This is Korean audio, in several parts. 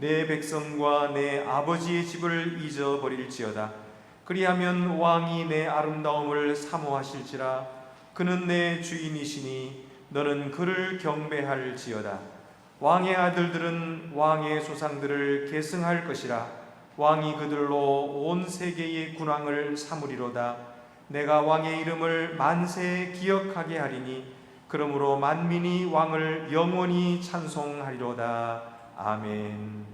내 백성과 내 아버지의 집을 잊어버릴지어다. 그리하면 왕이 내 아름다움을 사모하실지라. 그는 내 주인이시니 너는 그를 경배할지어다. 왕의 아들들은 왕의 조상들을 계승할 것이라. 왕이 그들로 온 세계의 군왕을 삼으리로다. 내가 왕의 이름을 만세에 기억하게 하리니 그러므로 만민이 왕을 영원히 찬송하리로다. 아멘.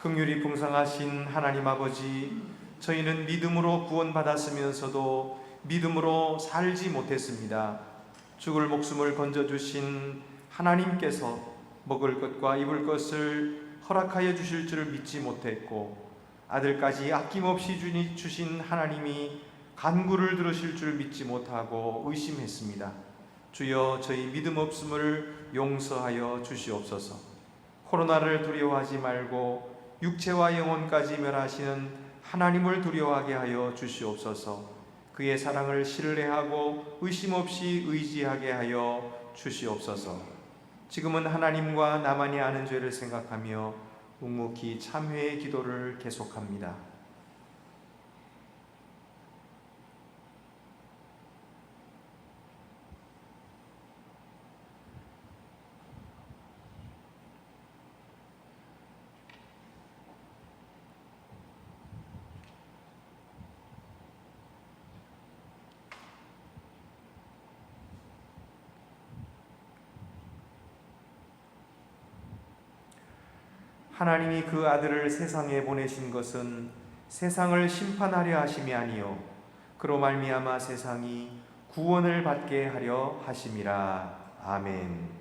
긍휼이 풍성하신 하나님 아버지, 저희는 믿음으로 구원받았으면서도 믿음으로 살지 못했습니다. 죽을 목숨을 건져주신 하나님께서 먹을 것과 입을 것을 허락하여 주실 줄을 믿지 못했고, 아들까지 아낌없이 주신 하나님이 간구를 들으실 줄 믿지 못하고 의심했습니다. 주여 저희 믿음 없음을 용서하여 주시옵소서. 코로나를 두려워하지 말고 육체와 영혼까지 멸하시는 하나님을 두려워하게 하여 주시옵소서. 그의 사랑을 신뢰하고 의심 없이 의지하게 하여 주시옵소서. 지금은 하나님과 나만이 아는 죄를 생각하며 묵묵히 참회의 기도를 계속합니다. 하나님이 그 아들을 세상에 보내신 것은 세상을 심판하려 하심이 아니요 그로 말미암아 세상이 구원을 받게 하려 하심이라. 아멘.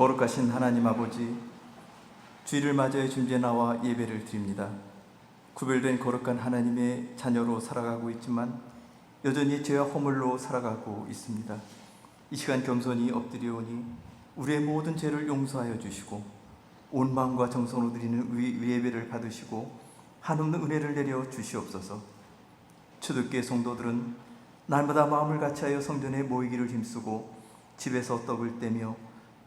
거룩하신 하나님 아버지, 주일을 맞이해 준비에 나와 예배를 드립니다. 구별된 거룩한 하나님의 자녀로 살아가고 있지만 여전히 죄와 허물로 살아가고 있습니다. 이 시간 겸손히 엎드려오니 우리의 모든 죄를 용서하여 주시고 온 마음과 정성으로 드리는 예배를 받으시고 한없는 은혜를 내려 주시옵소서. 초대교회 성도들은 날마다 마음을 같이하여 성전에 모이기를 힘쓰고 집에서 떡을 떼며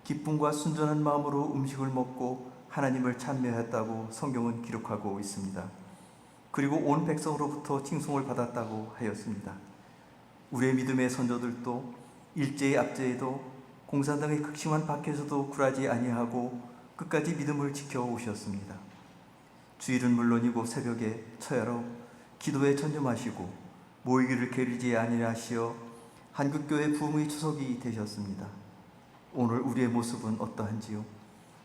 기쁨과 순전한 마음으로 음식을 먹고 하나님을 찬미하였다고 성경은 기록하고 있습니다. 그리고 온 백성으로부터 칭송을 받았다고 하였습니다. 우리의 믿음의 선조들도 일제의 압제에도 공산당의 극심한 박해에서도 굴하지 아니하고 끝까지 믿음을 지켜오셨습니다. 주일은 물론이고 새벽에 처야로 기도에 전념하시고 모이기를 게으르지 아니하시어 한국교회 부흥의 추석이 되셨습니다. 오늘 우리의 모습은 어떠한지요?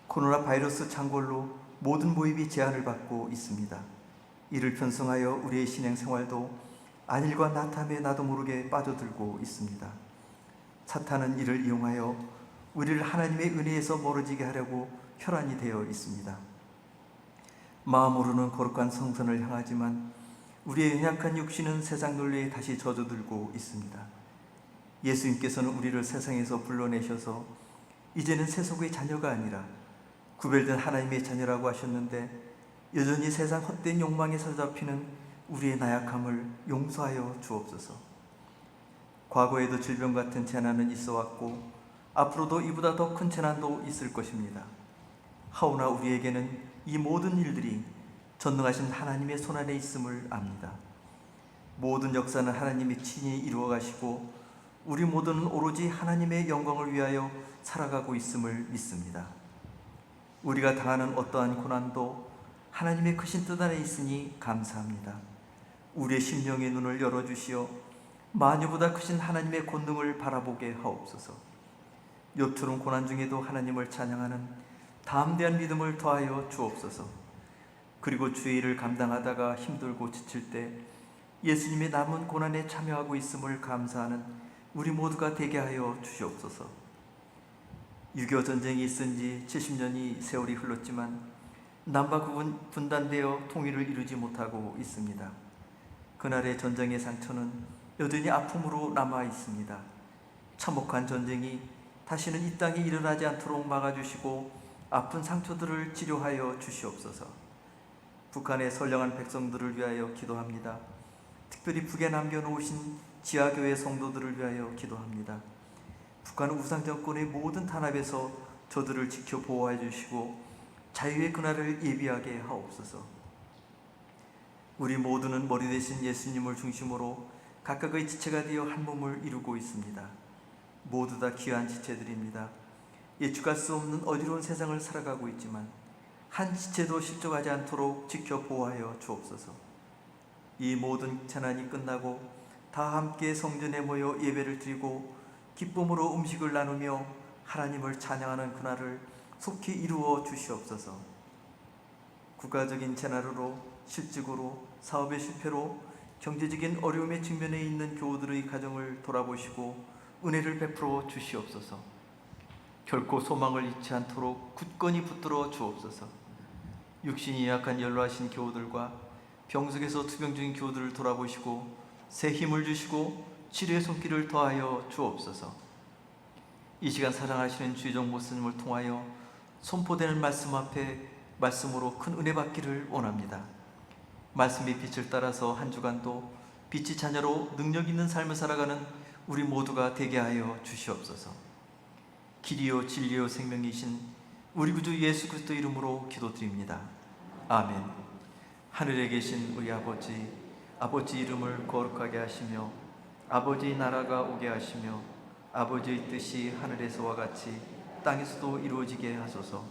코로나 바이러스 창궐로 모든 모임이 제한을 받고 있습니다. 이를 편성하여 우리의 신앙생활도 안일과 나탐에 나도 모르게 빠져들고 있습니다. 사탄은 이를 이용하여 우리를 하나님의 은혜에서 멀어지게 하려고 혈안이 되어 있습니다. 마음으로는 거룩한 성전을 향하지만 우리의 연약한 육신은 세상 논리에 다시 젖어들고 있습니다. 예수님께서는 우리를 세상에서 불러내셔서 이제는 세속의 자녀가 아니라 구별된 하나님의 자녀라고 하셨는데 여전히 세상 헛된 욕망에 사로잡히는 우리의 나약함을 용서하여 주옵소서. 과거에도 질병 같은 재난은 있어왔고 앞으로도 이보다 더 큰 재난도 있을 것입니다. 하오나 우리에게는 이 모든 일들이 전능하신 하나님의 손안에 있음을 압니다. 모든 역사는 하나님이 친히 이루어 가시고 우리 모두는 오로지 하나님의 영광을 위하여 살아가고 있음을 믿습니다. 우리가 당하는 어떠한 고난도 하나님의 크신 뜻 안에 있으니 감사합니다. 우리의 심령의 눈을 열어주시어 만유보다 크신 하나님의 권능을 바라보게 하옵소서. 요투른 고난 중에도 하나님을 찬양하는 담대한 믿음을 더하여 주옵소서. 그리고 주의 일을 감당하다가 힘들고 지칠 때 예수님의 남은 고난에 참여하고 있음을 감사하는 우리 모두가 되게 하여 주시옵소서. 6.25 전쟁이 있은 지 70년이 세월이 흘렀지만 남북은 분단되어 통일을 이루지 못하고 있습니다. 그날의 전쟁의 상처는 여전히 아픔으로 남아 있습니다. 참혹한 전쟁이 다시는 이 땅에 일어나지 않도록 막아주시고 아픈 상처들을 치료하여 주시옵소서. 북한의 선량한 백성들을 위하여 기도합니다. 특별히 북에 남겨놓으신 지하교회 성도들을 위하여 기도합니다. 북한 우상 정권의 모든 탄압에서 저들을 지켜 보호해 주시고 자유의 그날을 예비하게 하옵소서. 우리 모두는 머리 대신 예수님을 중심으로 각각의 지체가 되어 한 몸을 이루고 있습니다. 모두 다 귀한 지체들입니다. 예측할 수 없는 어지러운 세상을 살아가고 있지만 한 지체도 실족하지 않도록 지켜 보호하여 주옵소서. 이 모든 재난이 끝나고 다 함께 성전에 모여 예배를 드리고 기쁨으로 음식을 나누며 하나님을 찬양하는 그날을 속히 이루어 주시옵소서. 국가적인 재난으로 실직으로 사업의 실패로 경제적인 어려움에 직면해 있는 교우들의 가정을 돌아보시고 은혜를 베풀어 주시옵소서. 결코 소망을 잃지 않도록 굳건히 붙들어 주옵소서. 육신이 약한 연로하신 교우들과 병석에서 투병 중인 교우들을 돌아보시고 새 힘을 주시고 치료의 손길을 더하여 주옵소서. 이 시간 사랑하시는 주의정 목사님을 통하여 선포되는 말씀 앞에 말씀으로 큰 은혜 받기를 원합니다. 말씀의 빛을 따라서 한 주간도 빛의 자녀로 능력 있는 삶을 살아가는 우리 모두가 되게 하여 주시옵소서. 길이요 진리요 생명이신 우리 구주 예수 그리스도 이름으로 기도드립니다. 아멘. 하늘에 계신 우리 아버지, 아버지 이름을 거룩하게 하시며 아버지 나라가 오게 하시며 아버지의 뜻이 하늘에서와 같이 땅에서도 이루어지게 하소서.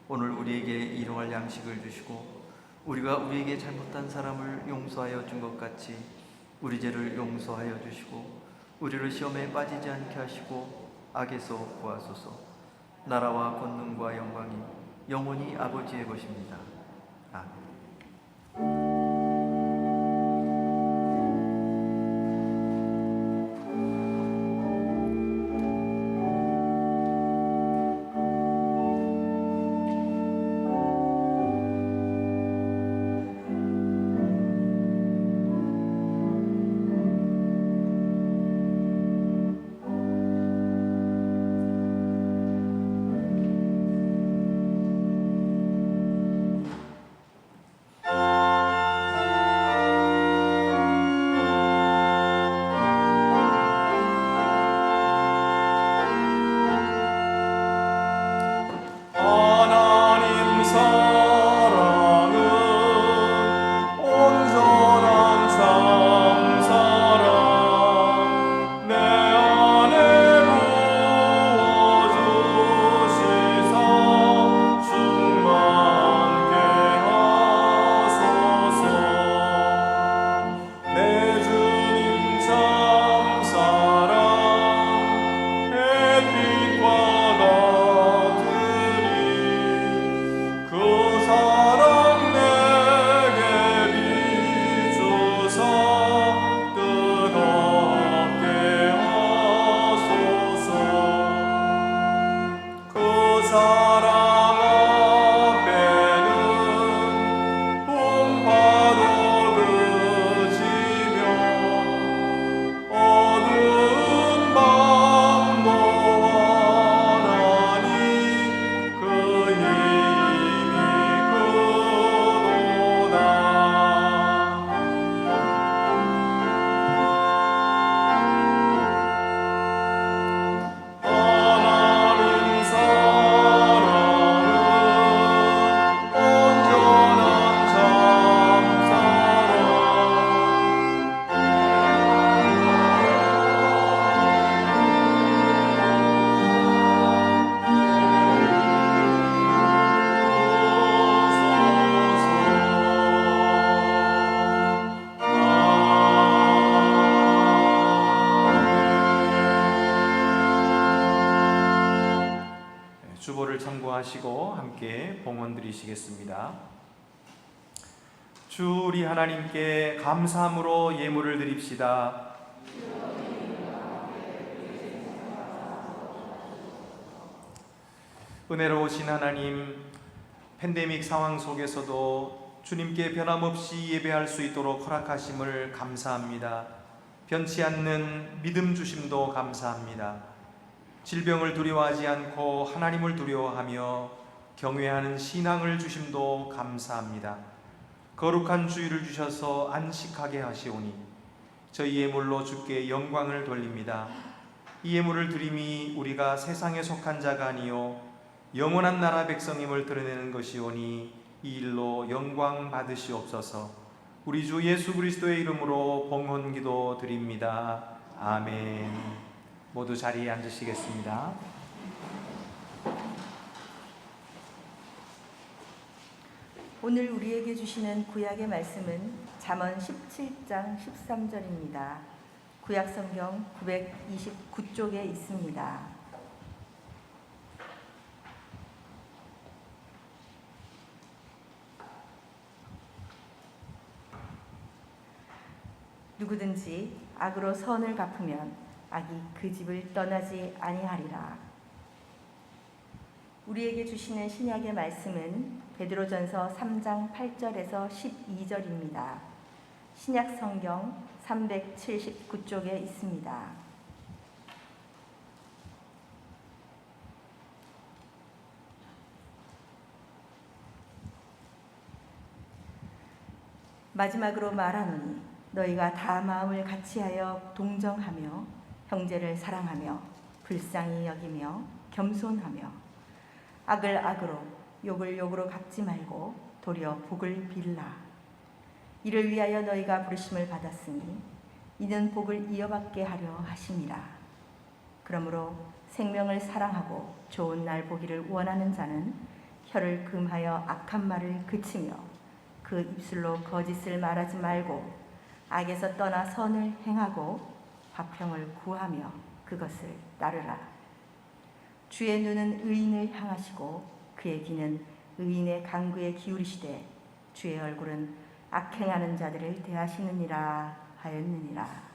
오늘 우리에게 일용할 양식을 주시고 우리가 우리에게 잘못한 사람을 용서하여 준 것 같이 우리 죄를 용서하여 주시고 우리를 시험에 빠지지 않게 하시고 악에서 구하소서. 나라와 권능과 영광이 영원히 아버지의 것입니다. 아멘. 주보를 참고하시고 함께 봉헌 드리시겠습니다. 주 우리 하나님께 감사함으로 예물을 드립시다. 은혜로우신 하나님, 팬데믹 상황 속에서도 주님께 변함없이 예배할 수 있도록 허락하심을 감사합니다. 변치 않는 믿음 주심도 감사합니다. 질병을 두려워하지 않고 하나님을 두려워하며 경외하는 신앙을 주심도 감사합니다. 거룩한 주일을 주셔서 안식하게 하시오니 저희 예물로 주께 영광을 돌립니다. 이 예물을 드림이 우리가 세상에 속한 자가 아니요 영원한 나라 백성임을 드러내는 것이오니 이 일로 영광 받으시옵소서. 우리 주 예수 그리스도의 이름으로 봉헌기도 드립니다. 아멘. 모두 자리에 앉으시겠습니다. 오늘 우리에게 주시는 구약의 말씀은 잠언 17장 13절입니다. 구약 성경 929쪽에 있습니다. 누구든지 악으로 선을 갚으면 악이 그 집을 떠나지 아니하리라. 우리에게 주시는 신약의 말씀은 베드로전서 3장 8절에서 12절입니다. 신약 성경 379쪽에 있습니다. 마지막으로 말하노니 너희가 다 마음을 같이하여 동정하며 형제를 사랑하며 불쌍히 여기며 겸손하며 악을 악으로 욕을 욕으로 갚지 말고 도리어 복을 빌라. 이를 위하여 너희가 부르심을 받았으니 이는 복을 이어받게 하려 하심이라. 그러므로 생명을 사랑하고 좋은 날 보기를 원하는 자는 혀를 금하여 악한 말을 그치며 그 입술로 거짓을 말하지 말고 악에서 떠나 선을 행하고 화평을 구하며 그것을 따르라. 주의 눈은 의인을 향하시고 그의 귀는 의인의 간구에 기울이시되 주의 얼굴은 악행하는 자들을 대하시느니라 하였느니라.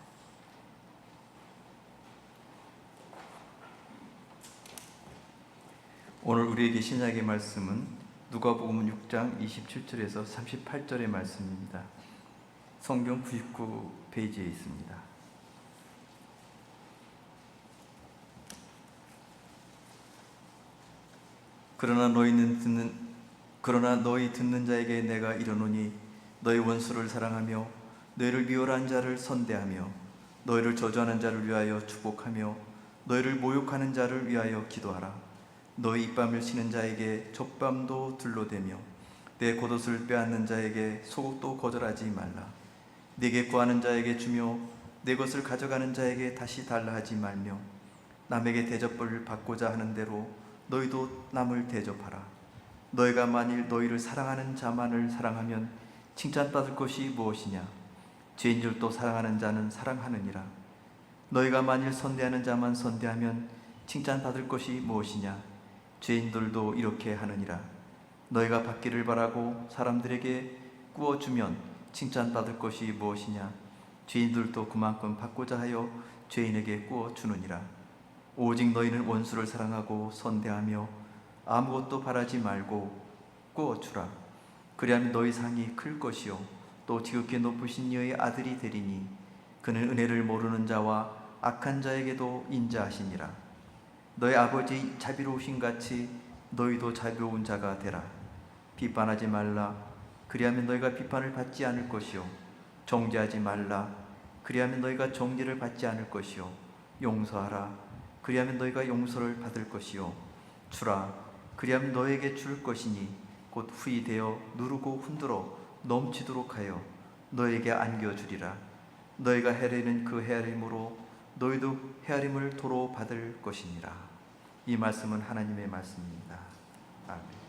오늘 우리에게 신약의 말씀은 누가복음 6장 27절에서 38절의 말씀입니다. 성경 99페이지에 있습니다. 그러나 너희 듣는 자에게 내가 이르노니 너희 원수를 사랑하며 너희를 미워하는 자를 선대하며 너희를 저주하는 자를 위하여 축복하며 너희를 모욕하는 자를 위하여 기도하라. 너희 입밤을 치는 자에게 젖밤도 둘러대며 내 겉옷을 빼앗는 자에게 속옷도 거절하지 말라. 네게 구하는 자에게 주며 내 것을 가져가는 자에게 다시 달라 하지 말며 남에게 대접을 받고자 하는 대로 너희도 남을 대접하라. 너희가 만일 너희를 사랑하는 자만을 사랑하면 칭찬받을 것이 무엇이냐? 죄인들도 사랑하는 자는 사랑하느니라. 너희가 만일 선대하는 자만 선대하면 칭찬받을 것이 무엇이냐? 죄인들도 이렇게 하느니라. 너희가 받기를 바라고 사람들에게 구워주면 칭찬받을 것이 무엇이냐? 죄인들도 그만큼 받고자 하여 죄인에게 구워주느니라. 오직 너희는 원수를 사랑하고 선대하며 아무것도 바라지 말고 구워주라. 그리하면 너희 상이 클 것이요 또 지극히 높으신 이의 아들이 되리니 그는 은혜를 모르는 자와 악한 자에게도 인자하시니라. 너희 아버지 자비로우신 같이 너희도 자비로운 자가 되라. 비판하지 말라. 그리하면 너희가 비판을 받지 않을 것이요 정죄하지 말라. 그리하면 너희가 정죄를 받지 않을 것이요 용서하라. 그리하면 너희가 용서를 받을 것이요 주라. 그리하면 너에게 줄 것이니 곧 후히 되어 누르고 흔들어 넘치도록 하여 너에게 안겨주리라. 너희가 헤아리는 그 헤아림으로 너희도 헤아림을 도로 받을 것이니라. 이 말씀은 하나님의 말씀입니다. 아멘.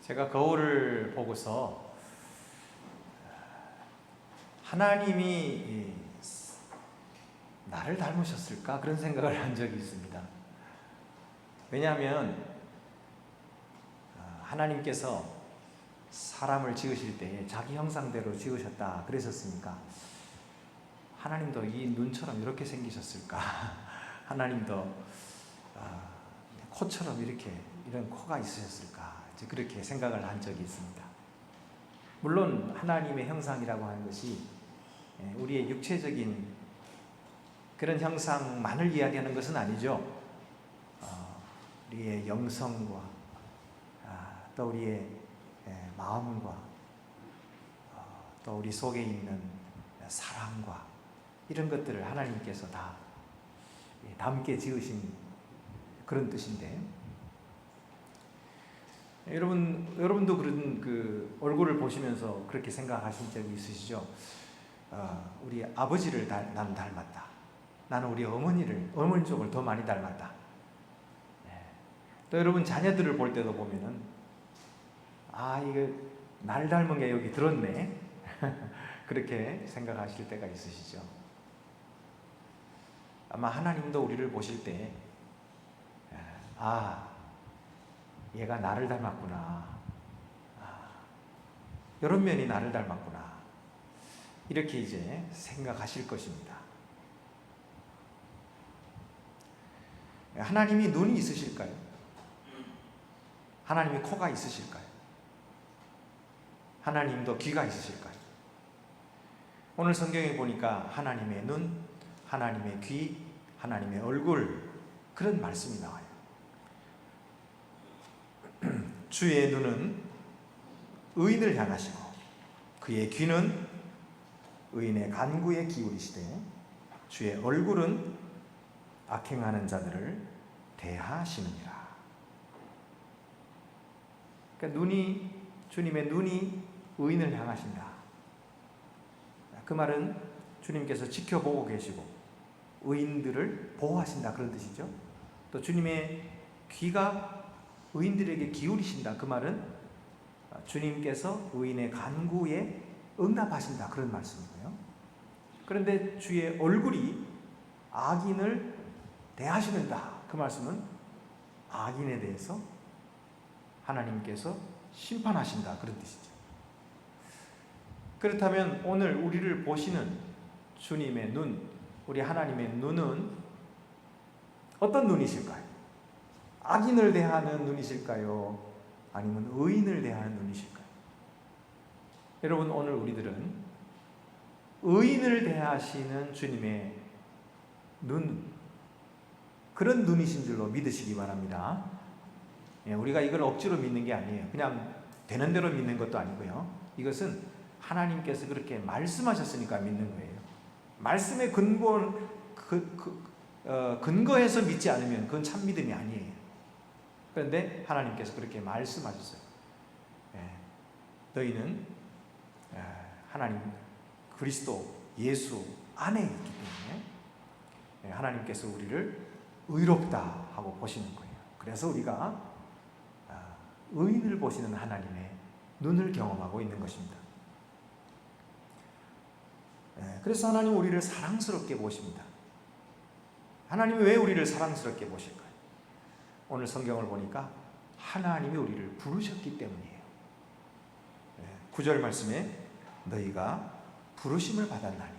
제가 거울을 보고서 하나님이 나를 닮으셨을까? 그런 생각을 한 적이 있습니다. 왜냐하면 하나님께서 사람을 지으실 때 자기 형상대로 지으셨다 그러셨으니까 하나님도 이 눈처럼 이렇게 생기셨을까? 하나님도 코처럼 이런 코가 있으셨을까? 이제 그렇게 생각을 한 적이 있습니다. 물론 하나님의 형상이라고 하는 것이 우리의 육체적인 그런 형상만을 이야기하는 것은 아니죠. 우리의 영성과 또 우리의 마음과 또 우리 속에 있는 사랑과 이런 것들을 하나님께서 다 함께 지으신 그런 뜻인데, 여러분도 그런 그 얼굴을 보시면서 그렇게 생각하신 적이 있으시죠? 우리 아버지를 나는 닮았다. 나는 우리 어머니 쪽을 더 많이 닮았다. 또 여러분 자녀들을 볼 때도 보면은 이거 날 닮은 게 여기 들었네. 그렇게 생각하실 때가 있으시죠? 아마 하나님도 우리를 보실 때 얘가 나를 닮았구나. 이런 면이 나를 닮았구나. 이렇게 이제 생각하실 것입니다. 하나님이 눈이 있으실까요? 하나님이 코가 있으실까요? 하나님도 귀가 있으실까요? 오늘 성경에 보니까 하나님의 눈, 하나님의 귀, 하나님의 얼굴, 그런 말씀이 나와요. 주의 눈은 의인을 향하시고 그의 귀는 의인의 간구에 기울이시되 주의 얼굴은 악행하는 자들을 대하시느니라. 그러니까 주님의 눈이 의인을 향하신다. 그 말은 주님께서 지켜보고 계시고 의인들을 보호하신다, 그런 뜻이죠. 또 주님의 귀가 의인들에게 기울이신다. 그 말은 주님께서 의인의 간구에 응답하신다, 그런 말씀이고요. 그런데 주의 얼굴이 악인을 대하시는다. 그 말씀은 악인에 대해서 하나님께서 심판하신다, 그런 뜻이죠. 그렇다면 오늘 우리를 보시는 주님의 눈, 우리 하나님의 눈은 어떤 눈이실까요? 악인을 대하는 눈이실까요? 아니면 의인을 대하는 눈이실까요? 여러분, 오늘 우리들은 의인을 대하시는 주님의 눈, 그런 눈이신 줄로 믿으시기 바랍니다. 우리가 이걸 억지로 믿는 게 아니에요. 그냥 되는 대로 믿는 것도 아니고요. 이것은 하나님께서 그렇게 말씀하셨으니까 믿는 거예요. 말씀의 근거해서 믿지 않으면 그건 참 믿음이 아니에요. 그런데 하나님께서 그렇게 말씀하셨어요. 너희는 하나님 그리스도 예수 안에 있기 때문에 하나님께서 우리를 의롭다 하고 보시는 거예요. 그래서 우리가 의인을 보시는 하나님의 눈을 경험하고 있는 것입니다. 그래서 하나님 우리를 사랑스럽게 보십니다. 하나님이 왜 우리를 사랑스럽게 보실까요? 오늘 성경을 보니까 하나님이 우리를 부르셨기 때문이에요. 9절 말씀에 너희가 부르심을 받았나니.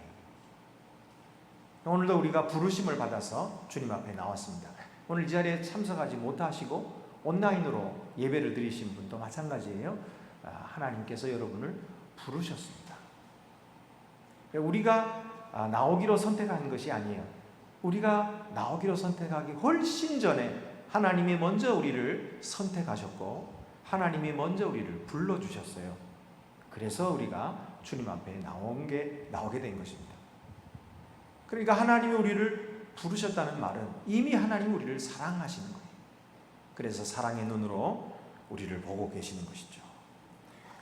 오늘도 우리가 부르심을 받아서 주님 앞에 나왔습니다. 오늘 이 자리에 참석하지 못하시고 온라인으로 예배를 드리신 분도 마찬가지예요. 하나님께서 여러분을 부르셨습니다. 우리가 나오기로 선택한 것이 아니에요. 우리가 나오기로 선택하기 훨씬 전에 하나님이 먼저 우리를 선택하셨고 하나님이 먼저 우리를 불러주셨어요. 그래서 우리가 주님 앞에 나오게 된 것입니다. 그러니까 하나님이 우리를 부르셨다는 말은 이미 하나님이 우리를 사랑하시는 거예요. 그래서 사랑의 눈으로 우리를 보고 계시는 것이죠.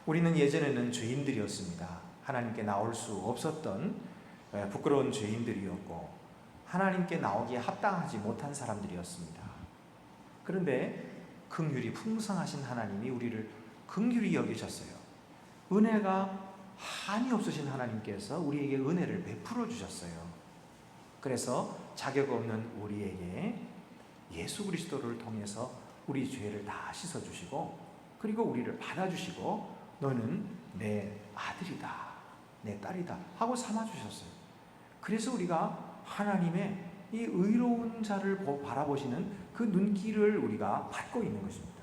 우리는 예전에는 죄인들이었습니다. 하나님께 나올 수 없었던 부끄러운 죄인들이었고 하나님께 나오기에 합당하지 못한 사람들이었습니다. 그런데 긍휼이 풍성하신 하나님이 우리를 긍휼히 여기셨어요. 은혜가 한이 없으신 하나님께서 우리에게 은혜를 베풀어 주셨어요. 그래서 자격 없는 우리에게 예수 그리스도를 통해서 우리 죄를 다 씻어주시고, 그리고 우리를 받아주시고 너는 내 아들이다, 내 딸이다 하고 삼아주셨어요. 그래서 우리가 하나님의 이 의로운 자를 바라보시는 그 눈길을 우리가 받고 있는 것입니다.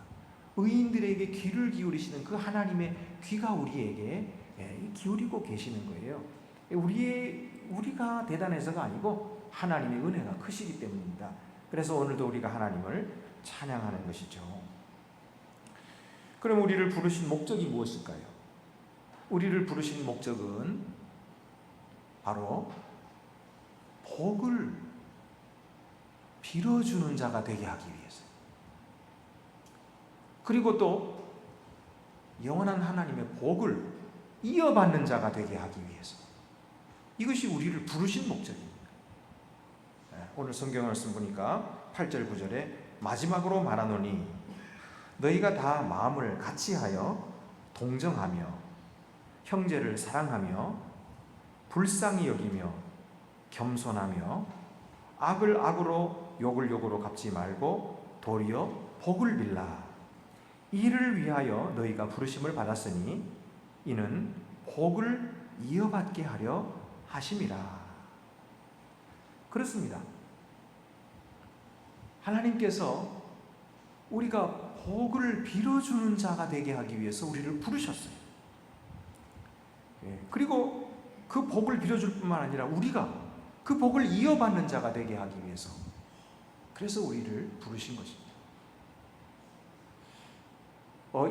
의인들에게 귀를 기울이시는 그 하나님의 귀가 우리에게 기울이고 계시는 거예요. 우리가 대단해서가 아니고 하나님의 은혜가 크시기 때문입니다. 그래서 오늘도 우리가 하나님을 찬양하는 것이죠. 그럼 우리를 부르신 목적이 무엇일까요? 우리를 부르신 목적은 바로 복을 빌어주는 자가 되게 하기 위해서, 그리고 또 영원한 하나님의 복을 이어받는 자가 되게 하기 위해서, 이것이 우리를 부르신 목적입니다. 오늘 성경 말씀 보니까 8절 9절에 마지막으로 말하노니 너희가 다 마음을 같이하여 동정하며 형제를 사랑하며 불쌍히 여기며 겸손하며 악을 악으로 욕을 욕으로 갚지 말고 도리어 복을 빌라. 이를 위하여 너희가 부르심을 받았으니 이는 복을 이어받게 하려 하심이라. 그렇습니다. 하나님께서 우리가 복을 빌어주는 자가 되게 하기 위해서 우리를 부르셨어요. 그리고 그 복을 빌어줄 뿐만 아니라 우리가 그 복을 이어받는 자가 되게 하기 위해서, 그래서 우리를 부르신 것입니다.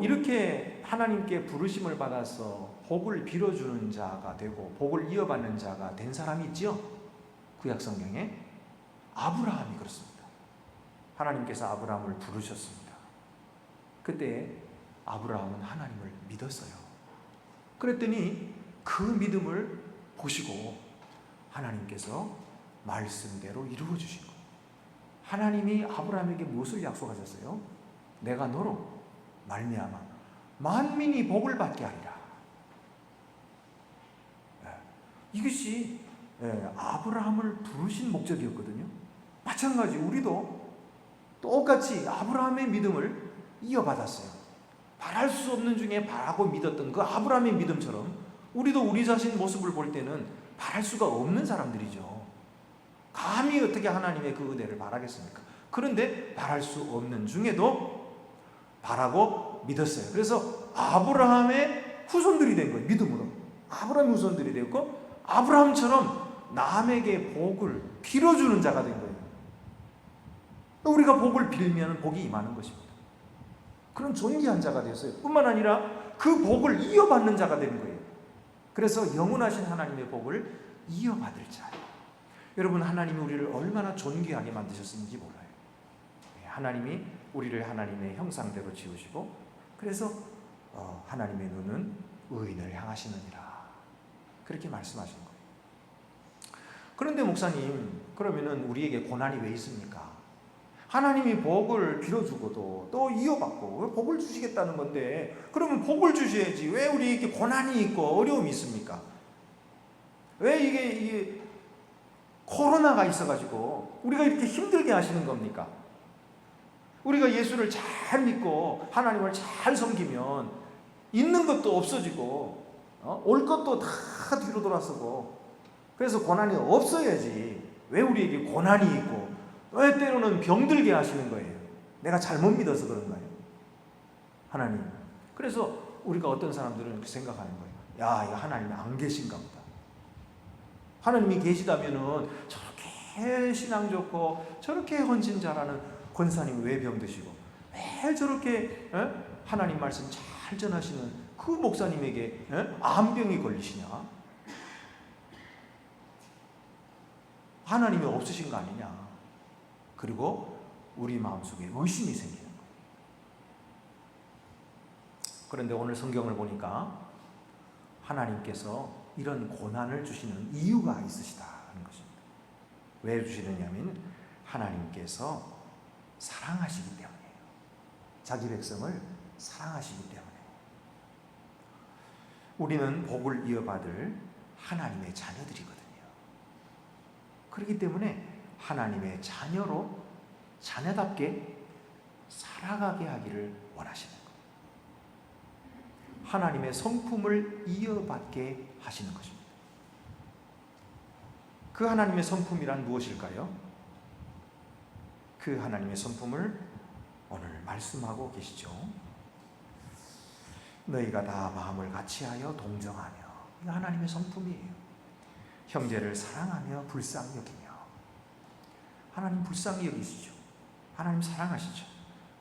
이렇게 하나님께 부르심을 받아서 복을 빌어주는 자가 되고 복을 이어받는 자가 된 사람이 있죠. 구약 성경에 아브라함이 그렇습니다. 하나님께서 아브라함을 부르셨습니다. 그때 아브라함은 하나님을 믿었어요. 그랬더니 그 믿음을 보시고 하나님께서 말씀대로 이루어 주신 거예요. 하나님이 아브라함에게 무엇을 약속하셨어요? 내가 너로 말미암아 만민이 복을 받게 하리라. 이것이 아브라함을 부르신 목적이었거든요. 마찬가지 우리도 똑같이 아브라함의 믿음을 이어받았어요. 바랄 수 없는 중에 바라고 믿었던 그 아브라함의 믿음처럼 우리도 우리 자신 모습을 볼 때는 바랄 수가 없는 사람들이죠. 감히 어떻게 하나님의 그 은혜를 바라겠습니까? 그런데 바랄 수 없는 중에도 바라고 믿었어요. 그래서 아브라함의 후손들이 된 거예요. 믿음으로 아브라함의 후손들이 되었고, 아브라함처럼 남에게 복을 빌어주는 자가 된 거예요. 우리가 복을 빌면 복이 임하는 것입니다. 그런 존귀한 자가 되었어요. 뿐만 아니라 그 복을 이어받는 자가 되는 거예요. 그래서 영원하신 하나님의 복을 이어받을 자. 여러분, 하나님이 우리를 얼마나 존귀하게 만드셨는지 몰라요. 하나님이 우리를 하나님의 형상대로 지으시고, 그래서 하나님의 눈은 의인을 향하시느니라, 그렇게 말씀하신 거예요. 그런데 목사님, 그러면은 우리에게 고난이 왜 있습니까? 하나님이 복을 빌어주고도 또 이어받고 복을 주시겠다는 건데, 그러면 복을 주셔야지 왜 우리에게 고난이 있고 어려움이 있습니까? 왜 이게 코로나가 있어가지고 우리가 이렇게 힘들게 하시는 겁니까? 우리가 예수를 잘 믿고 하나님을 잘 섬기면 있는 것도 없어지고 올 것도 다 뒤로 돌아서고, 그래서 고난이 없어야지 왜 우리에게 고난이 있고 왜 때로는 병들게 하시는 거예요? 내가 잘못 믿어서 그런 거예요, 하나님. 그래서 우리가 어떤 사람들은 이렇게 생각하는 거예요. 야, 이거 하나님이 안 계신가 보다. 하나님이 계시다면은 저렇게 신앙 좋고 저렇게 헌신 잘하는 권사님 왜 병드시고, 왜 저렇게 하나님 말씀 잘 전하시는 그 목사님에게 암병이 걸리시냐? 하나님이 없으신 거 아니냐? 그리고 우리 마음속에 의심이 생기는 거예요. 그런데 오늘 성경을 보니까 하나님께서 이런 고난을 주시는 이유가 있으시다는 것입니다. 왜 주시느냐면 하나님께서 사랑하시기 때문이에요. 자기 백성을 사랑하시기 때문에. 우리는 복을 이어받을 하나님의 자녀들이거든요. 그렇기 때문에 하나님의 자녀로 자녀답게 살아가게 하기를 원하시는 거예요. 하나님의 성품을 이어받게 하시는 것입니다. 그 하나님의 성품이란 무엇일까요? 그 하나님의 성품을 오늘 말씀하고 계시죠. 너희가 다 마음을 같이하여 동정하며, 이거 하나님의 성품이에요. 형제를 사랑하며 불쌍히 여기며. 하나님 불쌍히 여기시죠. 하나님 사랑하시죠.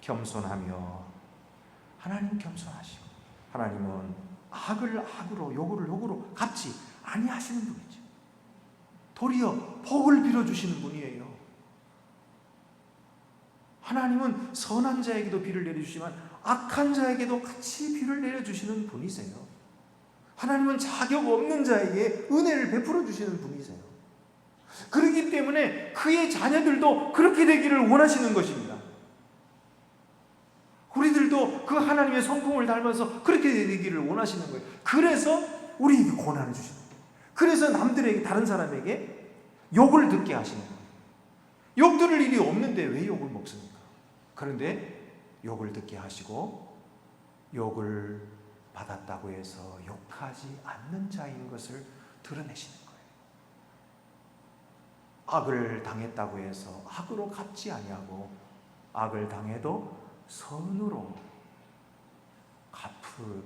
겸손하며, 하나님 겸손하시고, 하나님은 악을 악으로 욕을 욕으로 갚지 아니하시는 분이죠. 도리어 복을 빌어주시는 분이에요. 하나님은 선한 자에게도 비를 내려주시지만 악한 자에게도 같이 비를 내려주시는 분이세요. 하나님은 자격 없는 자에게 은혜를 베풀어 주시는 분이세요. 그렇기 때문에 그의 자녀들도 그렇게 되기를 원하시는 것입니다. 우리들도 그 하나님의 성품을 닮아서 그렇게 되기를 원하시는 거예요. 그래서 우리에게 고난을 주시는 거예요. 그래서 남들에게, 다른 사람에게 욕을 듣게 하시는 거예요. 욕 들을 일이 없는데 왜 욕을 먹습니까? 그런데 욕을 듣게 하시고, 욕을 받았다고 해서 욕하지 않는 자인 것을 드러내시는 거예요. 악을 당했다고 해서 악으로 갚지 아니하고, 악을 당해도 선으로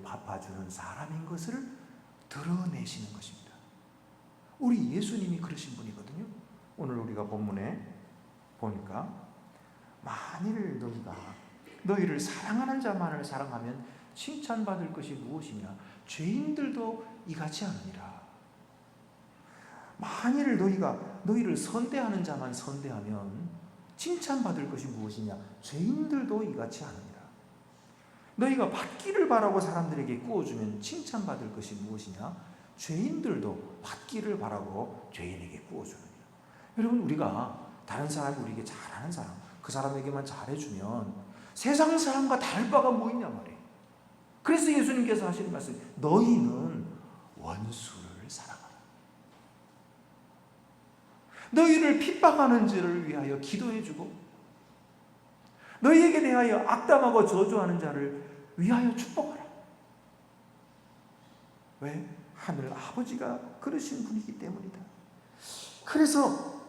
갚아주는 사람인 것을 드러내시는 것입니다. 우리 예수님이 그러신 분이거든요. 오늘 우리가 본문에 보니까, 만일 너희가 너희를 사랑하는 자만을 사랑하면 칭찬받을 것이 무엇이냐? 죄인들도 이같이 하느니라. 만일 너희가 너희를 선대하는 자만 선대하면 칭찬받을 것이 무엇이냐? 죄인들도 이같이 하느니라. 너희가 받기를 바라고 사람들에게 구워주면 칭찬받을 것이 무엇이냐? 죄인들도 받기를 바라고 죄인에게 구워주느니라. 여러분, 우리가 다른 사람이 우리에게 잘하는 사람, 그 사람에게만 잘해주면 세상 사람과 다를 바가 뭐 있냐 말이에요. 그래서 예수님께서 하시는 말씀, 너희는 원수를 사랑하라. 너희를 핍박하는 자를 위하여 기도해주고, 너희에게 대하여 악담하고 저주하는 자를 위하여 축복하라. 왜? 하늘 아버지가 그러신 분이기 때문이다. 그래서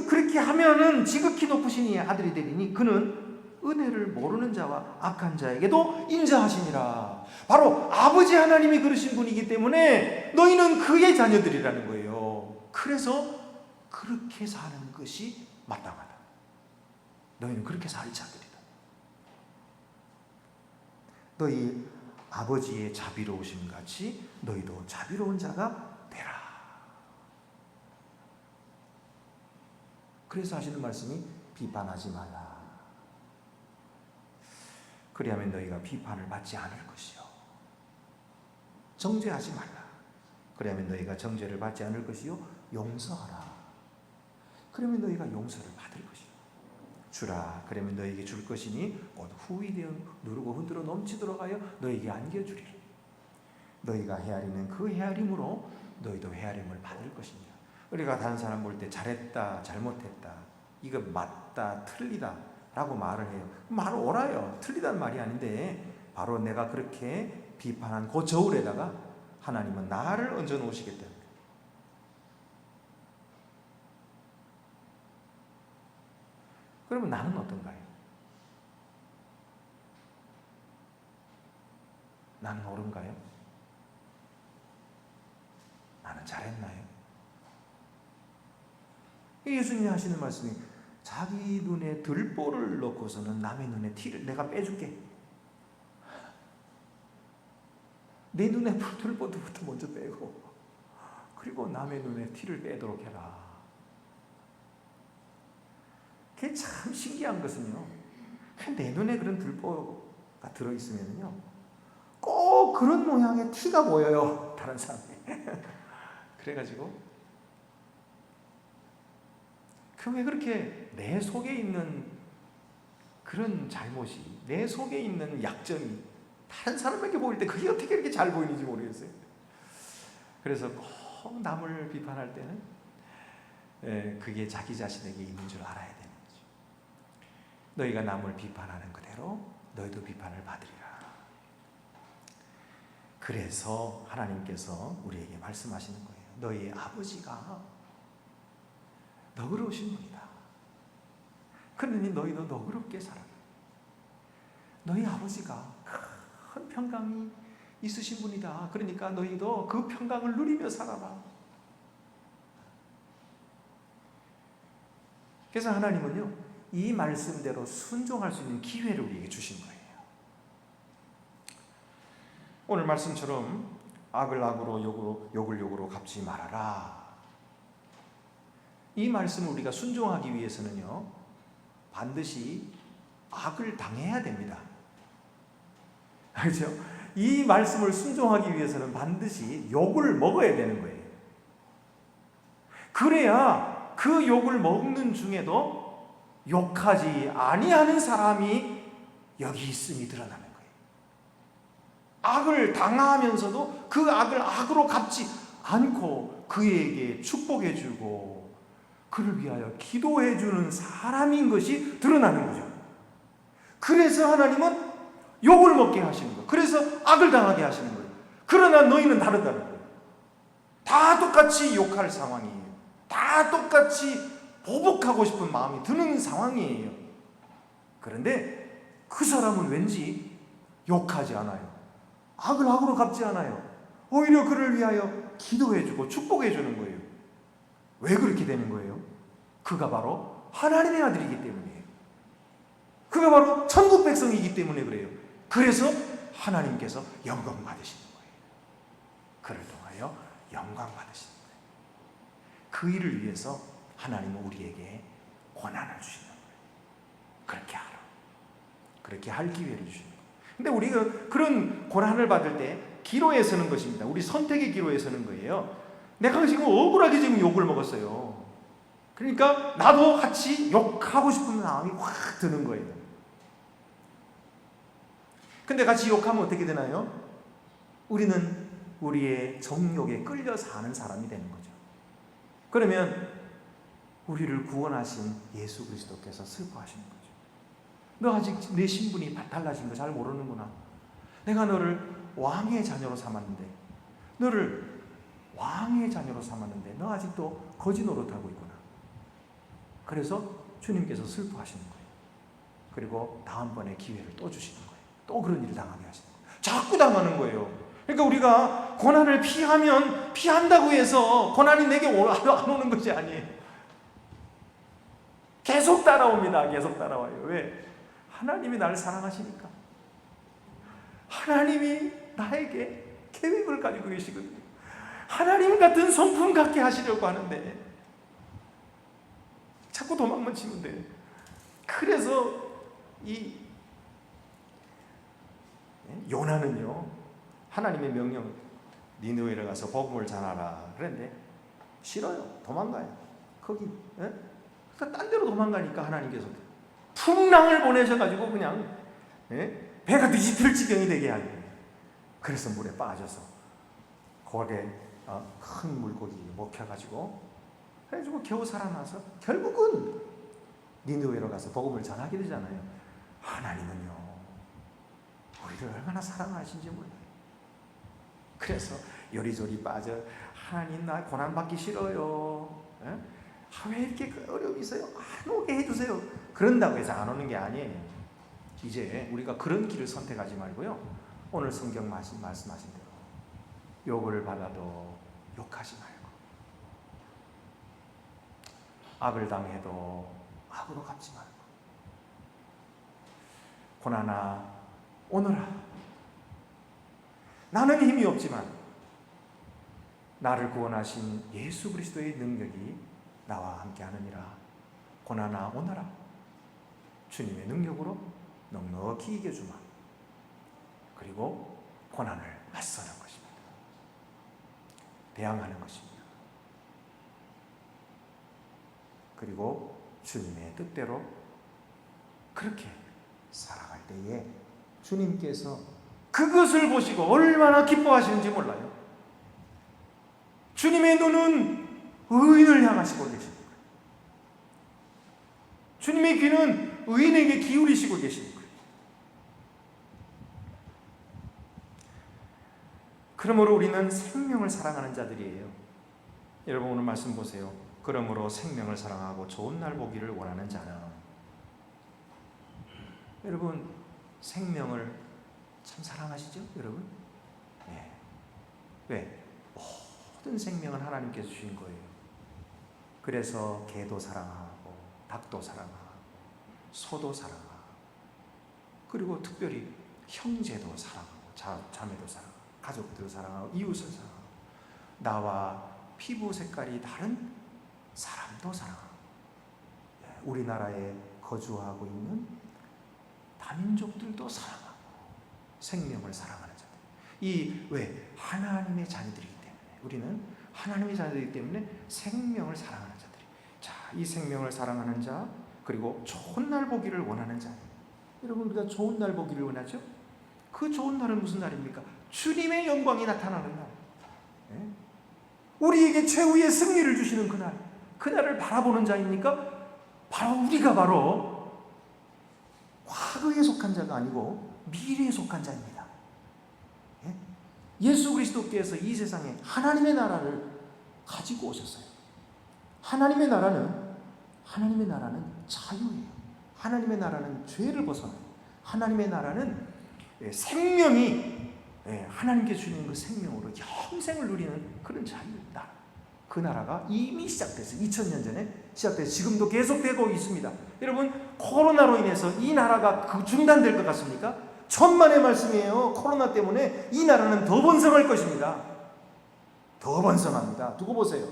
그렇게 하면은 지극히 높으신 이의 아들이 되리니 그는 은혜를 모르는 자와 악한 자에게도 인자하시니라. 바로 아버지 하나님이 그러신 분이기 때문에 너희는 그의 자녀들이라는 거예요. 그래서 그렇게 사는 것이 마땅하다. 너희는 그렇게 살 자들이다. 너희 아버지의 자비로우심 같이 너희도 자비로운 자가 되라. 그래서 하시는 말씀이 비판하지 말라. 그리하면 너희가 비판을 받지 않을 것이요. 정죄하지 말라. 그리하면 너희가 정죄를 받지 않을 것이요. 용서하라. 그러면 너희가 용서를 받을 것이요. 주라. 그러면 너희에게 줄 것이니 곧 후히 되어 누르고 흔들어 넘치도록 하여 너희에게 안겨주리라. 너희가 헤아리는 그 헤아림으로 너희도 헤아림을 받을 것이니라. 우리가 다른 사람 볼 때 잘했다, 잘못했다, 이거 맞다, 틀리다 라고 말을 해요. 말 옳아요. 틀리다는 말이 아닌데, 바로 내가 그렇게 비판한 그 저울에다가 하나님은 나를 얹어 놓으시겠다. 그러면 나는 어떤가요? 나는 옳은가요? 나는 잘했나요? 예수님이 하시는 말씀이, 자기 눈에 들보를 넣고서는 남의 눈에 티를 내가 빼줄게. 내 눈에 들보부터 먼저 빼고, 그리고 남의 눈에 티를 빼도록 해라. 그게 참 신기한 것은요, 내 눈에 그런 들보가 들어있으면요, 꼭 그런 모양의 티가 보여요, 다른 사람이. 그래가지고 왜 그렇게 내 속에 있는 그런 잘못이, 내 속에 있는 약점이 다른 사람에게 보일 때 그게 어떻게 이렇게 잘 보이는지 모르겠어요. 그래서 꼭 남을 비판할 때는 그게 자기 자신에게 있는 줄 알아야 되는 거죠. 너희가 남을 비판하는 그대로 너희도 비판을 받으리라. 그래서 하나님께서 우리에게 말씀하시는 거예요. 너희 아버지가 너그러우신 분이다. 그러니 너희도 너그럽게 살아라. 너희 아버지가 큰 평강이 있으신 분이다. 그러니까 너희도 그 평강을 누리며 살아라. 그래서 하나님은요, 이 말씀대로 순종할 수 있는 기회를 우리에게 주신 거예요. 오늘 말씀처럼 악을 악으로 욕을 욕으로 갚지 말아라. 이 말씀을 우리가 순종하기 위해서는요, 반드시 악을 당해야 됩니다. 그렇죠? 이 말씀을 순종하기 위해서는 반드시 욕을 먹어야 되는 거예요. 그래야 그 욕을 먹는 중에도 욕하지 아니하는 사람이 여기 있음이 드러나는 거예요. 악을 당하면서도 그 악을 악으로 갚지 않고 그에게 축복해주고 그를 위하여 기도해주는 사람인 것이 드러나는 거죠. 그래서 하나님은 욕을 먹게 하시는 거예요. 그래서 악을 당하게 하시는 거예요. 그러나 너희는 다르다는 거예요. 다 똑같이 욕할 상황이에요. 다 똑같이 보복하고 싶은 마음이 드는 상황이에요. 그런데 그 사람은 왠지 욕하지 않아요. 악을 악으로 갚지 않아요. 오히려 그를 위하여 기도해주고 축복해주는 거예요. 왜 그렇게 되는 거예요? 그가 바로 하나님의 아들이기 때문이에요. 그가 바로 천국 백성이기 때문에 그래요. 그래서 하나님께서 영광 받으시는 거예요. 그를 통하여 영광 받으시는 거예요. 그 일을 위해서 하나님은 우리에게 권한을 주시는 거예요. 그렇게 하라. 그렇게 할 기회를 주시는 거예요. 근데 우리가 그런 권한을 받을 때 기로에 서는 것입니다. 우리 선택의 기로에 서는 거예요. 내가 지금 억울하게 지금 욕을 먹었어요. 그러니까 나도 같이 욕하고 싶은 마음이 확 드는 거예요. 근데 같이 욕하면 어떻게 되나요? 우리는 우리의 정욕에 끌려 사는 사람이 되는 거죠. 그러면 우리를 구원하신 예수 그리스도께서 슬퍼하시는 거죠. 너 아직 내 신분이 달라진 거 잘 모르는구나. 내가 너를 왕의 자녀로 삼았는데, 너를 왕의 자녀로 삼았는데 너 아직도 거지 노릇하고 있구나. 그래서 주님께서 슬퍼하시는 거예요. 그리고 다음번에 기회를 또 주시는 거예요. 또 그런 일을 당하게 하시는 거예요. 자꾸 당하는 거예요. 그러니까 우리가 고난을 피하면 피한다고 해서 고난이 내게 안 오는 것이 아니에요. 계속 따라옵니다. 계속 따라와요. 왜? 하나님이 나를 사랑하시니까. 하나님이 나에게 계획을 가지고 계시거든요. 하나님 같은 성품 갖게 하시려고 하는데 자꾸 도망만 치면 돼요. 그래서 이 요나는요, 하나님의 명령, 니느웨를 가서 복음을 전하라 그랬는데 싫어요. 도망가요. 거기 그러니까 딴 데로 도망가니까 하나님께서 풍랑을 보내셔가지고 그냥 배가 뒤집힐 지경이 되게 하는. 그래서 물에 빠져서 거기에 큰 물고기 먹혀가지고 그래가지고 겨우 살아나서 결국은 니느웨로 가서 복음을 전하게 되잖아요. 하나님은요, 우리를 얼마나 사랑하신지 몰라요. 그래서 요리조리 빠져 하나님 나 고난받기 싫어요. 왜 이렇게 어려움이 있어요? 안 오게 해주세요. 그런다고 해서 안 오는 게 아니에요. 이제 우리가 그런 길을 선택하지 말고요, 오늘 성경 말씀하신 대로 욕을 받아도 욕하지 말고, 악을 당해도 악으로 갚지 말고, 고난아 오너라. 나는 힘이 없지만 나를 구원하신 예수 그리스도의 능력이 나와 함께 하느니라. 고난아 오너라. 주님의 능력으로 넉넉히 이겨주마. 그리고 고난을 맞서는 것입니다. 대항하는 것입니다. 그리고 주님의 뜻대로 그렇게 살아갈 때에 주님께서 그것을 보시고 얼마나 기뻐하시는지 몰라요. 주님의 눈은 의인을 향하시고 계십니다. 주님의 귀는 의인에게 기울이시고 계십니다. 그러므로 우리는 생명을 사랑하는 자들이에요. 여러분 오늘 말씀 보세요. 그러므로 생명을 사랑하고 좋은 날 보기를 원하는 자는, 여러분 생명을 참 사랑하시죠? 여러분? 네. 왜? 모든 생명은 하나님께서 주신 거예요. 그래서 개도 사랑하고 닭도 사랑하고 소도 사랑하고, 그리고 특별히 형제도 사랑하고 자매도 사랑하고 가족도 사랑하고 이웃을 사랑하고 나와 피부 색깔이 다른 사람도 사랑하고, 우리나라에 거주하고 있는 다민족들도 사랑하고 생명을 사랑하는 자들. 이 왜? 하나님의 자녀들이기 때문에, 우리는 하나님의 자녀들이기 때문에 생명을 사랑하는 자들이. 자, 이 생명을 사랑하는 자, 그리고 좋은 날 보기를 원하는 자. 여러분 우리가 좋은 날 보기를 원하죠? 그 좋은 날은 무슨 날입니까? 주님의 영광이 나타나는 날. 우리에게 최후의 승리를 주시는 그날, 그날을 바라보는 자입니까? 바로 우리가 바로 과거에 속한 자가 아니고 미래에 속한 자입니다. 예수 그리스도께서 이 세상에 하나님의 나라를 가지고 오셨어요. 하나님의 나라는 자유예요. 하나님의 나라는 죄를 벗어나요. 하나님의 나라는 생명이, 하나님께 주는 그 생명으로 영생을 누리는 그런 자유입니다. 그 나라가 이미 시작됐어요. 2000년 전에 시작돼서 지금도 계속되고 있습니다. 여러분 코로나로 인해서 이 나라가 중단될 것 같습니까? 천만의 말씀이에요. 코로나 때문에 이 나라는 더 번성할 것입니다. 더 번성합니다. 두고 보세요.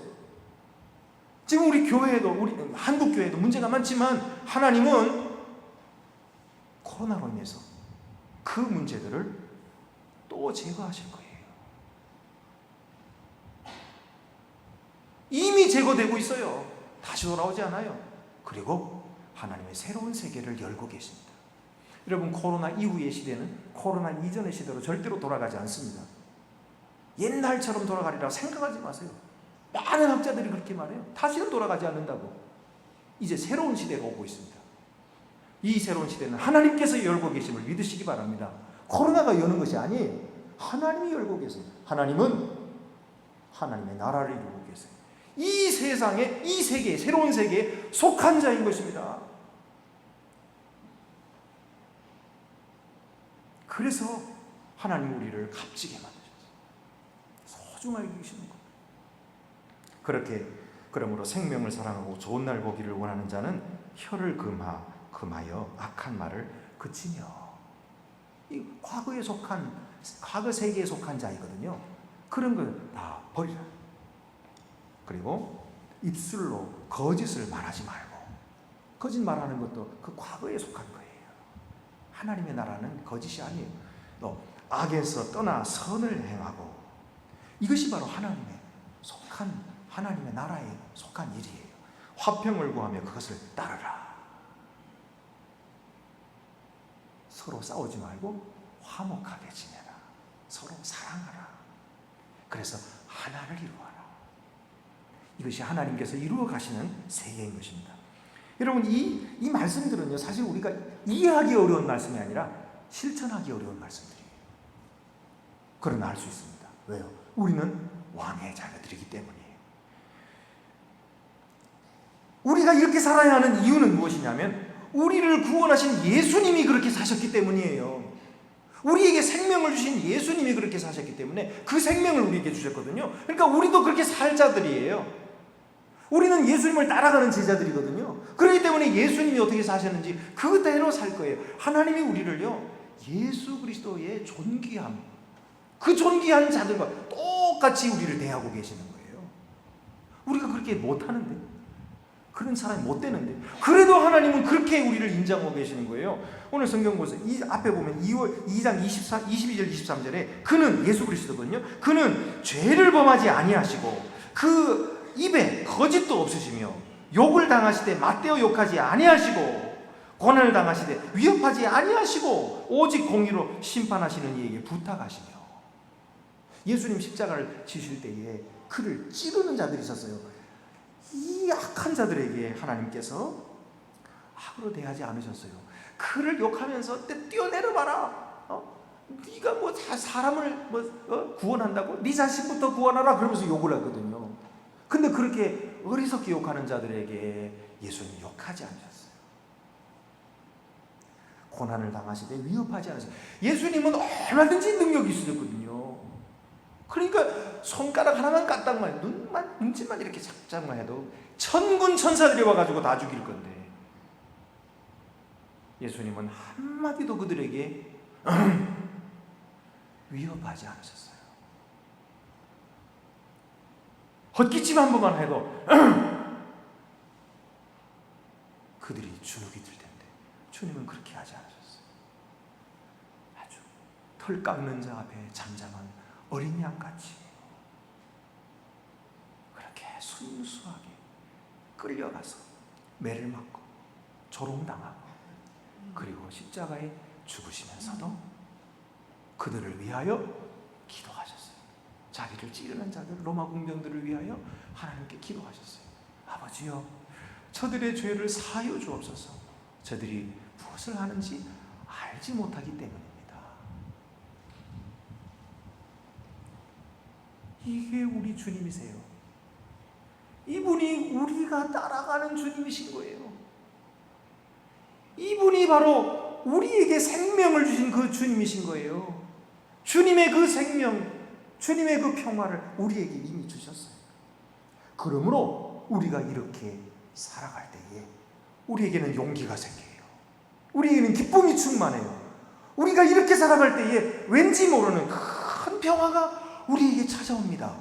지금 우리 교회에도, 우리 한국 교회도 문제가 많지만 하나님은 코로나로 인해서 그 문제들을 또 제거하실 거예요. 이미 제거되고 있어요. 다시 돌아오지 않아요. 그리고 하나님의 새로운 세계를 열고 계십니다. 여러분 코로나 이후의 시대는 코로나 이전의 시대로 절대로 돌아가지 않습니다. 옛날처럼 돌아가리라 생각하지 마세요. 많은 학자들이 그렇게 말해요. 다시는 돌아가지 않는다고. 이제 새로운 시대가 오고 있습니다. 이 새로운 시대는 하나님께서 열고 계심을 믿으시기 바랍니다. 코로나가 여는 것이 아니에요. 하나님이 열고 계세요. 하나님은 하나님의 나라를 이루고 계세요. 이 세상에, 이 세계에, 새로운 세계에 속한 자인 것입니다. 그래서 하나님 우리를 값지게 만드셨어요. 소중하게 여기시는 거예요. 그렇게 그러므로 생명을 사랑하고 좋은 날 보기를 원하는 자는 혀를 금하여 악한 말을 그치며. 이 과거에 속한, 과거 세계에 속한 자이거든요. 그런 걸 다 버리라. 그리고 입술로 거짓을 말하지 말고. 거짓 말하는 것도 그 과거에 속한 거예요. 하나님의 나라는 거짓이 아니에요. 또 악에서 떠나 선을 행하고, 이것이 바로 하나님의 속한, 하나님의 나라에 속한 일이에요. 화평을 구하며 그것을 따르라. 서로 싸우지 말고 화목하게 지내라. 서로 사랑하라. 그래서 하나를 이루어라. 이것이 하나님께서 이루어 가시는 세계인 것입니다. 여러분 이 말씀들은요, 사실 우리가 이해하기 어려운 말씀이 아니라 실천하기 어려운 말씀들이에요. 그러나 알 수 있습니다. 왜요? 우리는 왕의 자녀들이기 때문이에요. 우리가 이렇게 살아야 하는 이유는 무엇이냐면 우리를 구원하신 예수님이 그렇게 사셨기 때문이에요. 우리에게 생명을 주신 예수님이 그렇게 사셨기 때문에 그 생명을 우리에게 주셨거든요. 그러니까 우리도 그렇게 살 자들이에요. 우리는 예수님을 따라가는 제자들이거든요. 그렇기 때문에 예수님이 어떻게 사셨는지 그대로 살 거예요. 하나님이 우리를요, 예수 그리스도의 존귀함, 그 존귀한 자들과 똑같이 우리를 대하고 계시는 거예요. 우리가 그렇게 못하는데, 그런 사람이 못 되는데, 그래도 하나님은 그렇게 우리를 인정하고 계시는 거예요. 오늘 성경 보세요. 이 앞에 보면 2장 22절 23절에 그는, 예수 그리스도거든요, 그는 죄를 범하지 아니하시고 그 입에 거짓도 없으시며 욕을 당하실 때 맞대어 욕하지 아니하시고 고난을 당하시되 위협하지 아니하시고 오직 공의로 심판하시는 이에게 부탁하시며. 예수님 십자가를 지실 때에 그를 찌르는 자들이 있었어요. 이 악한 자들에게 하나님께서 악으로 대하지 않으셨어요. 그를 욕하면서 뛰어내려봐라. 네가 뭐 사람을 구원한다고? 네 자신부터 구원하라 그러면서 욕을 하거든요. 근데 그렇게 어리석게 욕하는 자들에게 예수님 욕하지 않으셨어요. 고난을 당하시되 위협하지 않으셨어요. 예수님은 얼마든지 능력이 있으셨거든요. 그러니까 손가락 하나만 까딱만 눈짓만 이렇게 작작만 해도 천군 천사들이 와가지고 다 죽일 건데 예수님은 한마디도 그들에게 위협하지 않으셨어요. 헛기침 한 번만 해도 그들이 주눅이 들 텐데 주님은 그렇게 하지 않으셨어요. 아주 털 깎는 자 앞에 잠잠한 어린 양같이 그렇게 순수하게 끌려가서 매를 맞고 조롱당하고 그리고 십자가에 죽으시면서도 그들을 위하여 기도하셨어요. 자기를 찌르는 자들 로마 군병들을 위하여 하나님께 기도하셨어요. 아버지여, 저들의 죄를 사하여 주옵소서. 저들이 무엇을 하는지 알지 못하기 때문입니다. 이게 우리 주님이세요. 이분이 우리가 따라가는 주님이신 거예요. 이분이 바로 우리에게 생명을 주신 그 주님이신 거예요. 주님의 그 생명, 주님의 그 평화를 우리에게 이미 주셨어요. 그러므로 우리가 이렇게 살아갈 때에 우리에게는 용기가 생겨요. 우리에게는 기쁨이 충만해요. 우리가 이렇게 살아갈 때에 왠지 모르는 큰 평화가 우리에게 찾아옵니다.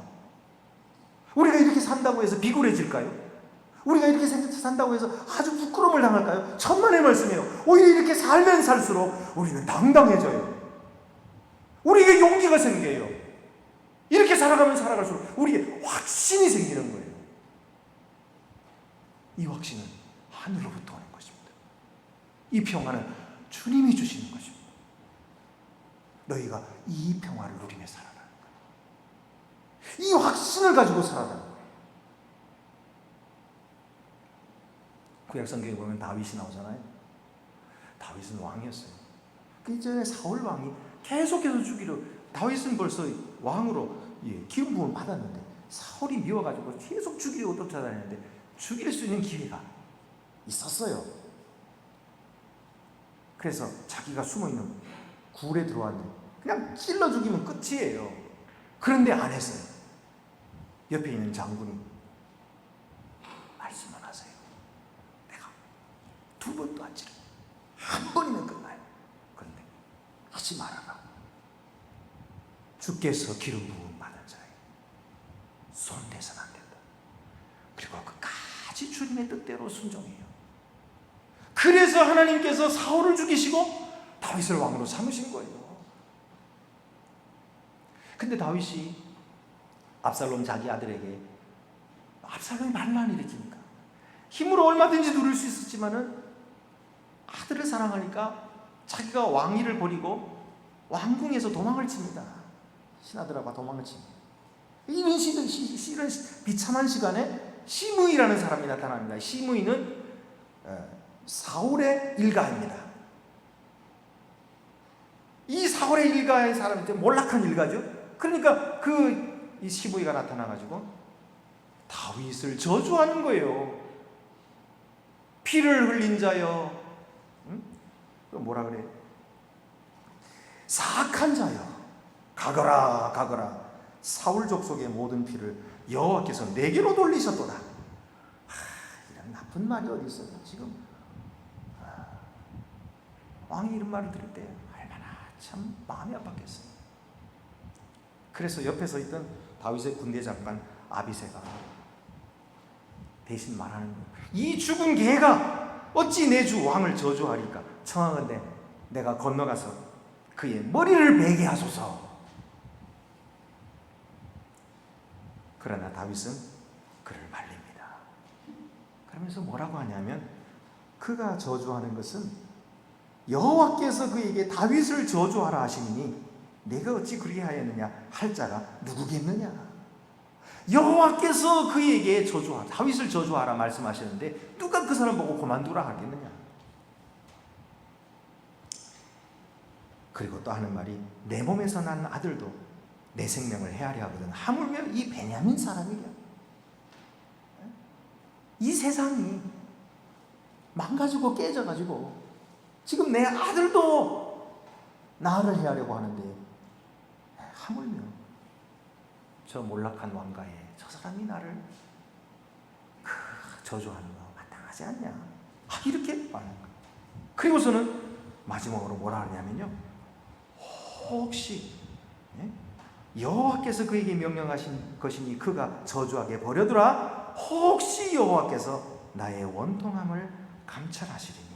우리가 이렇게 산다고 해서 비굴해질까요? 우리가 이렇게 산다고 해서 아주 부끄러움을 당할까요? 천만의 말씀이에요. 오히려 이렇게 살면 살수록 우리는 당당해져요. 우리에게 용기가 생겨요. 이렇게 살아가면 살아갈수록 우리에게 확신이 생기는 거예요. 이 확신은 하늘로부터 오는 것입니다. 이 평화는 주님이 주시는 것입니다. 너희가 이 평화를 누리며 살아가는 거예요. 이 확신을 가지고 살아가는 거예요. 구약성경에 보면 다윗이 나오잖아요. 다윗은 왕이었어요. 그 이전에 사울 왕이 계속해서 죽이려, 다윗은 벌써 왕으로 기름 부음을 받았는데 사울이 미워가지고 계속 죽이려고 쫓아다녔는데 죽일 수 있는 기회가 있었어요. 그래서 자기가 숨어있는 굴에 들어왔는데 그냥 찔러 죽이면 끝이에요. 그런데 안 했어요. 옆에 있는 장군이 말씀만 하세요. 내가 두 번도 안 찔러. 한 번이면 끝나요. 그런데 하지 말아라. 주께서 기름 부음 받은 자에 손대서는 안 된다. 그리고 끝까지 주님의 뜻대로 순종해요. 그래서 하나님께서 사울을 죽이시고 다윗을 왕으로 삼으신 거예요. 근데 다윗이 압살롬 자기 아들에게, 압살롬이 말을 안 일으키니까 힘으로 얼마든지 누릴 수 있었지만은 아들을 사랑하니까 자기가 왕위를 버리고 왕궁에서 도망을 칩니다. 신하들하고 도망을 칩니다. 이런 비참한 시간에 시므이라는 사람이 나타납니다. 시므이는 사울의 일가입니다. 이 사울의 일가의 사람인데 몰락한 일가죠. 그러니까 이 시므이가 나타나가지고 다윗을 저주하는 거예요. 피를 흘린 자여, 뭐라 그래? 사악한 자여, 가거라 가거라. 사울 족속의 모든 피를 여호와께서 내게로 돌리셨도다. 이런 나쁜 말이 어디 있어요? 지금 왕이 이런 말을 들을 때 얼마나 참 마음이 아팠겠어요. 그래서 옆에 서 있던 다윗의 군대 장관 아비새가 대신 말하는 거예요. 이 죽은 개가 어찌 내 주 왕을 저주하리까? 청하건대 내가 건너가서 그의 머리를 베게 하소서. 그러나 다윗은 그를 말립니다. 그러면서 뭐라고 하냐면 그가 저주하는 것은 여호와께서 그에게 다윗을 저주하라 하시니 내가 어찌 그렇게 하였느냐 할 자가 누구겠느냐. 여호와께서 그에게 저주하라, 다윗을 저주하라 말씀하셨는데 누가 그 사람 보고 그만두라 하겠느냐. 그리고 또 하는 말이 내 몸에서 난 아들도 내 생명을 헤아려 하거든 하물며 이 베냐민 사람이랴. 이 세상이 망가지고 깨져가지고 지금 내 아들도 나를 헤아려고 하는데 하물며 저 몰락한 왕가에 저 사람이 나를 저주하는 거 마땅하지 않냐. 이렇게 말하는 거예요. 그리고서는 마지막으로 뭐라 하냐면요, 혹시 여호와께서 그에게 명령하신 것이니 그가 저주하게 버려두라. 혹시 여호와께서 나의 원통함을 감찰하시리니